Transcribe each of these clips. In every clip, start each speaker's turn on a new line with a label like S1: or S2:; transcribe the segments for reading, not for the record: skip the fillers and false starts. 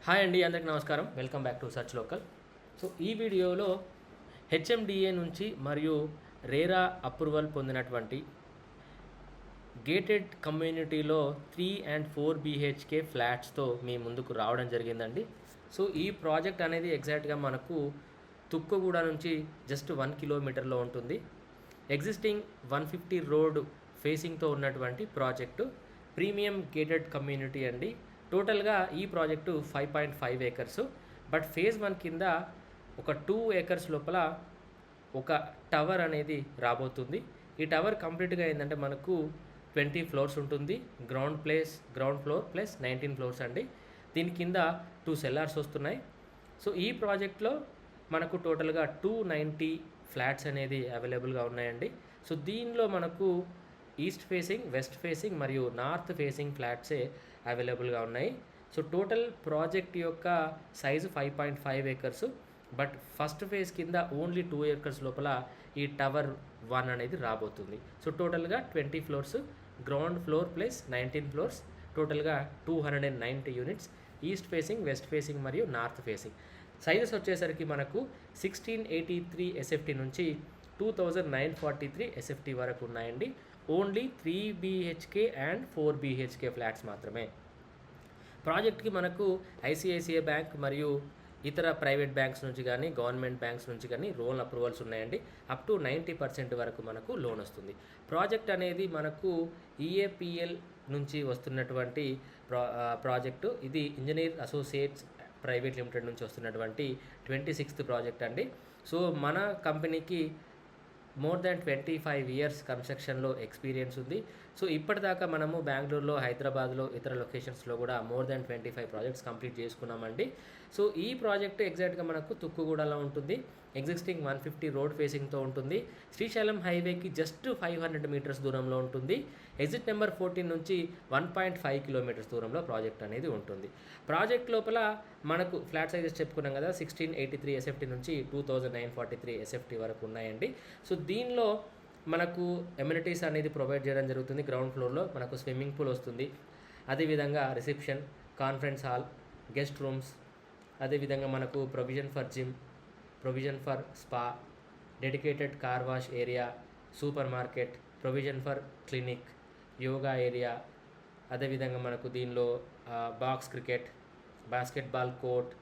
S1: Hi అండి, అందరికి నమస్కారం. Welcome back to search local. So ఈ వీడియోలో హెచ్ఎండిఏ నుంచి మరియు రేరా అప్రూవల్ పొందినటువంటి గేటెడ్ కమ్యూనిటీలో 3 and 4 BHK ఫ్లాట్స్తో మీ ముందుకు రావడం జరిగిందండి. సో ఈ ప్రాజెక్ట్ అనేది ఎగ్జాక్ట్గా మనకు తుక్కుగూడ నుంచి జస్ట్ 1 కిలోమీటర్లో ఉంటుంది. ఎగ్జిస్టింగ్ 150 రోడ్ ఫేసింగ్తో ఉన్నటువంటి ప్రాజెక్టు, ప్రీమియం గేటెడ్ కమ్యూనిటీ అండి. టోటల్గా ఈ ప్రాజెక్టు 5.5 acres. బట్ ఫేజ్ 1 కింద ఒక 2 acres లోపల ఒక టవర్ అనేది రాబోతుంది. ఈ టవర్ కంప్లీట్గా ఏంటంటే మనకు 20 floors ఉంటుంది. గ్రౌండ్ ఫ్లోర్ ప్లస్ 19 floors అండి. దీని కింద 2 cellars వస్తున్నాయి. సో ఈ ప్రాజెక్ట్లో మనకు టోటల్గా 290 ఫ్లాట్స్ అనేది అవైలబుల్గా ఉన్నాయండి. సో దీనిలో మనకు ఈస్ట్ ఫేసింగ్, వెస్ట్ ఫేసింగ్ మరియు నార్త్ ఫేసింగ్ ఫ్లాట్సే అవైలబుల్గా ఉన్నాయి. సో టోటల్ ప్రాజెక్ట్ యొక్క size 5.5 acres. But first phase కింద ఓన్లీ 2 acres లోపల ఈ టవర్ 1 అనేది రాబోతుంది. సో టోటల్గా 20 floors, ground floor plus 19 floors, టోటల్గా 290 units, east facing, west facing మరియు నార్త్ ఫేసింగ్. సైజెస్ వచ్చేసరికి మనకు 1683 SFT నుంచి 2943 SFT వరకు ఉన్నాయండి. Only 3 BHK and 4 BHK flats మాత్రమే. ప్రాజెక్ట్కి మనకు ఐసిఐసిఐ బ్యాంక్ మరియు ఇతర ప్రైవేట్ బ్యాంక్స్ నుంచి కానీ గవర్నమెంట్ బ్యాంక్స్ నుంచి కానీ లోన్ అప్రూవల్స్ ఉన్నాయండి. అప్ టు 90% వరకు మనకు లోన్ వస్తుంది. ప్రాజెక్ట్ అనేది మనకు ఈఏపిఎల్ నుంచి వస్తున్నటువంటి ప్రాజెక్టు. ఇది ఇంజనీర్ అసోసియేట్స్ ప్రైవేట్ లిమిటెడ్ నుంచి వస్తున్నటువంటి 26th ప్రాజెక్ట్ అండి. సో మన కంపెనీకి మోర్ దాన్ 25 years కన్స్ట్రక్షన్లో ఎక్స్పీరియన్స్ ఉంది. సో ఇప్పటిదాకా మనము బెంగళూరులో, హైదరాబాద్లో, ఇతర లొకేషన్స్లో కూడా మోర్ దాన్ 25 ప్రాజెక్ట్స్ కంప్లీట్ చేసుకున్నామండి. సో ఈ ప్రాజెక్ట్ ఎగ్జాక్ట్గా మనకు తుక్కుగూడలో ఉంటుంది. ఎగ్జిస్టింగ్ 150 రోడ్ ఫేసింగ్తో ఉంటుంది. శ్రీశైలం హైవేకి జస్ట్ 500 meters దూరంలో ఉంటుంది. ఎగ్జిట్ నెంబర్ 14 నుంచి 1.5 kilometers దూరంలో ప్రాజెక్ట్ అనేది ఉంటుంది. ప్రాజెక్ట్ లోపల మనకు ఫ్లాట్ సైజెస్ చెప్పుకున్నాం కదా, 1683 SFT నుంచి 2943 SFT వరకు ఉన్నాయండి. సో దీనిలో మనకు ఎమ్యూనిటీస్ అనేది ప్రొవైడ్ చేయడం జరుగుతుంది. గ్రౌండ్ ఫ్లోర్లో మనకు స్విమ్మింగ్ పూల్ వస్తుంది. అదేవిధంగా reception, conference hall, guest rooms, అదేవిధంగా మనకు provision for gym, provision for spa, dedicated car wash area, super market, provision for clinic, yoga area, అదేవిధంగా మనకు దీనిలో బాక్స్ క్రికెట్, బాస్కెట్బాల్ కోర్ట్,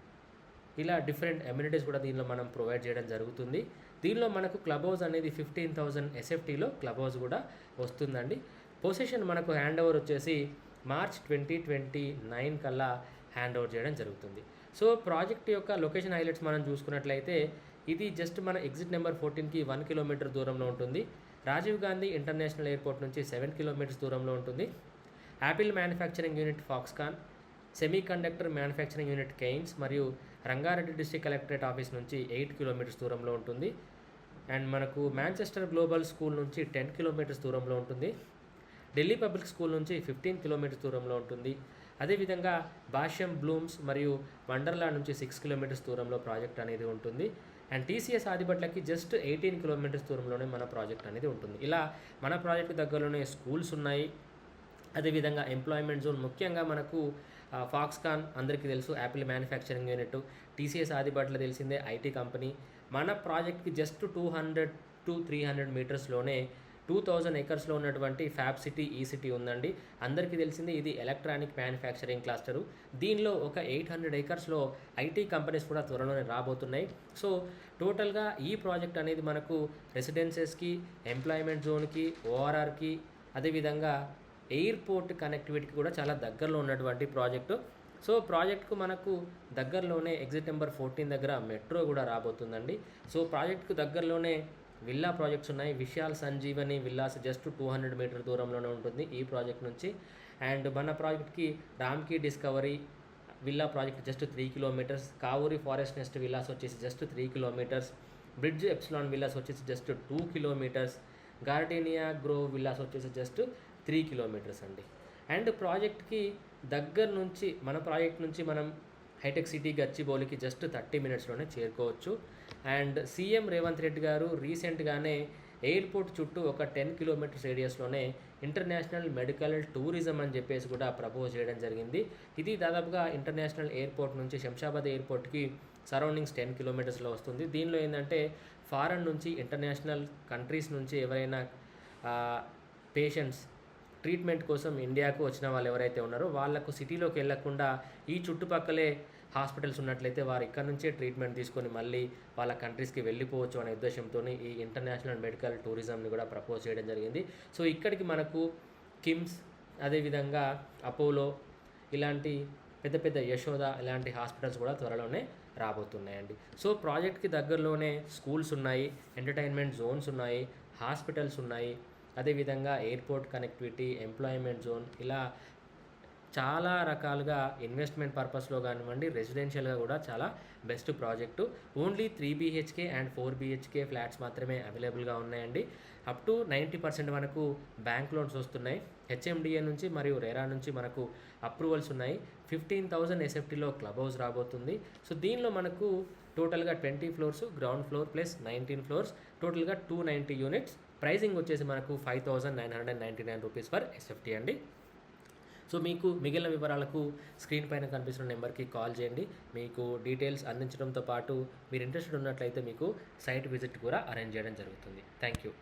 S1: ఇలా డిఫరెంట్ ఎమ్యూనిటీస్ కూడా దీనిలో మనం ప్రొవైడ్ చేయడం జరుగుతుంది. దీనిలో మనకు క్లబ్ హౌస్ అనేది 15,000 SFTలో క్లబ్ హౌస్ కూడా వస్తుందండి. పొజిషన్ మనకు హ్యాండ్ ఓవర్ వచ్చేసి మార్చ్ 2029 కల్లా హ్యాండ్ ఓవర్ చేయడం జరుగుతుంది. సో ప్రాజెక్ట్ యొక్క లొకేషన్ హైలైట్స్ మనం చూసుకున్నట్లయితే ఇది జస్ట్ మన ఎగ్జిట్ నెంబర్ 14కి 1 kilometer దూరంలో ఉంటుంది. రాజీవ్ గాంధీ ఇంటర్నేషనల్ ఎయిర్పోర్ట్ నుంచి 7 kilometers దూరంలో ఉంటుంది. Apple manufacturing unit Foxconn, semiconductor manufacturing unit Kaynes మరియు రంగారెడ్డి డిస్ట్రిక్ట్ కలెక్టరేట్ ఆఫీస్ నుంచి 8 kilometers దూరంలో ఉంటుంది. అండ్ మనకు మాంచెస్టర్ గ్లోబల్ స్కూల్ నుంచి 10 kilometers దూరంలో ఉంటుంది. ఢిల్లీ పబ్లిక్ స్కూల్ నుంచి 15 kilometers దూరంలో ఉంటుంది. అదేవిధంగా భాష్యం బ్లూమ్స్ మరియు వండర్లా నుంచి 6 kilometers దూరంలో ప్రాజెక్ట్ అనేది ఉంటుంది. అండ్ టీసీఎస్ ఆదిబట్లకి జస్ట్ 18 kilometers దూరంలోనే మన ప్రాజెక్ట్ అనేది ఉంటుంది. ఇలా మన ప్రాజెక్ట్ దగ్గరలోనే స్కూల్స్ ఉన్నాయి. అదేవిధంగా ఎంప్లాయ్మెంట్ జోన్, ముఖ్యంగా మనకు ఫాక్స్కాన్ అందరికీ తెలుసు, Apple manufacturing unit, TCS Adibatla తెలిసిందే ఐటీ కంపెనీ. మన ప్రాజెక్ట్కి జస్ట్ 200 to 300 metersలోనే 2000 acresలో ఉన్నటువంటి ఫ్యాబ్ సిటీ ఈ సిటీ ఉందండి. అందరికీ తెలిసిందే ఇది ఎలక్ట్రానిక్ మ్యానుఫ్యాక్చరింగ్ క్లస్టరు. దీనిలో ఒక 800 acresలో ఐటీ కంపెనీస్ కూడా త్వరలోనే రాబోతున్నాయి. సో టోటల్గా ఈ ప్రాజెక్ట్ అనేది మనకు రెసిడెన్సెస్కి, ఎంప్లాయ్మెంట్ జోన్కి, ఓఆర్ఆర్కి, అదేవిధంగా ఎయిర్పోర్ట్ కనెక్టివిటీకి కూడా చాలా దగ్గరలో ఉన్నటువంటి ప్రాజెక్టు. సో ప్రాజెక్ట్కు మనకు దగ్గరలోనే ఎగ్జిట్ నెంబర్ 14 దగ్గర మెట్రో కూడా రాబోతుందండి. సో ప్రాజెక్ట్కు దగ్గరలోనే విల్లా ప్రాజెక్ట్స్ ఉన్నాయి. Vishal Sanjeevani villas just 200 meter దూరంలోనే ఉంటుంది ఈ ప్రాజెక్ట్ నుంచి. అండ్ మన ప్రాజెక్ట్కి Ramky discovery villa project just 3 kilometers, Kavuri forest nest villas వచ్చేసి just 3 kilometers, bridge epsilon villas వచ్చేసి just 2 kilometers, gardenia grove villas వచ్చేసి జస్ట్ 3 kilometers అండి. అండ్ ప్రాజెక్ట్కి దగ్గర నుంచి మన ప్రాజెక్ట్ నుంచి మనం హైటెక్ సిటీ గచ్చిబౌలికి జస్ట్ 30 minutesలోనే చేరుకోవచ్చు. అండ్ సీఎం రేవంత్ రెడ్డి గారు రీసెంట్గానే ఎయిర్పోర్ట్ చుట్టూ ఒక 10 కిలోమీటర్స్ రేడియస్లోనే ఇంటర్నేషనల్ మెడికల్ టూరిజం అని చెప్పేసి కూడా ప్రపోజ్ చేయడం జరిగింది. ఇది దాదాపుగా ఇంటర్నేషనల్ ఎయిర్పోర్ట్ నుంచి శంషాబాద్ ఎయిర్పోర్ట్కి సరౌండింగ్స్ 10 కిలోమీటర్స్లో వస్తుంది. దీనిలో ఏంటంటే ఫారెన్ నుంచి ఇంటర్నేషనల్ కంట్రీస్ నుంచి ఎవరైనా పేషెంట్స్ ట్రీట్మెంట్ కోసం ఇండియాకు వచ్చిన వాళ్ళు ఎవరైతే ఉన్నారో వాళ్ళకు సిటీలోకి వెళ్ళకుండా ఈ చుట్టుపక్కలే హాస్పిటల్స్ ఉన్నట్లయితే వారు ఇక్కడ నుంచే ట్రీట్మెంట్ తీసుకొని మళ్ళీ వాళ్ళ కంట్రీస్కి వెళ్ళిపోవచ్చు అనే ఉద్దేశంతో ఈ ఇంటర్నేషనల్ మెడికల్ టూరిజంని కూడా ప్రపోజ్ చేయడం జరిగింది. సో ఇక్కడికి మనకు కిమ్స్, అదేవిధంగా అపోలో ఇలాంటి పెద్ద పెద్ద యశోద ఇలాంటి హాస్పిటల్స్ కూడా త్వరలోనే రాబోతున్నాయండి. సో ప్రాజెక్ట్కి దగ్గరలోనే స్కూల్స్ ఉన్నాయి, ఎంటర్టైన్మెంట్ జోన్స్ ఉన్నాయి, హాస్పిటల్స్ ఉన్నాయి, అదేవిధంగా ఎయిర్పోర్ట్ కనెక్టివిటీ, ఎంప్లాయ్మెంట్ జోన్, ఇలా చాలా రకాలుగా ఇన్వెస్ట్మెంట్ పర్పస్లో కానివ్వండి, రెసిడెన్షియల్గా కూడా చాలా best project. Only 3 BHK and 4 BHK flats మాత్రమే అవైలబుల్గా ఉన్నాయండి. అప్ టు 90% మనకు బ్యాంక్ లోన్స్ వస్తున్నాయి. HMDA నుంచి మరియు రెరా నుంచి మనకు అప్రూవల్స్ ఉన్నాయి. 15,000 SFTలో క్లబ్ హౌస్ రాబోతుంది. సో దీనిలో మనకు టోటల్గా 20 floors, ground floor plus 19 floors, టోటల్గా 290 యూనిట్స్. ప్రైజింగ్ వచ్చేసి మనకు 5,999 రూపీస్ ఫర్ SFT అండి. సో మీకు మిగిలిన వివరాలకు స్క్రీన్ పైన కనిపిస్తున్న నెంబర్కి కాల్ చేయండి. మీకు డీటెయిల్స్ అందించడంతో పాటు మీరు ఇంట్రెస్టెడ్ ఉన్నట్లయితే మీకు సైట్ విజిట్ కూడా అరేంజ్ చేయడం జరుగుతుంది. Thank you.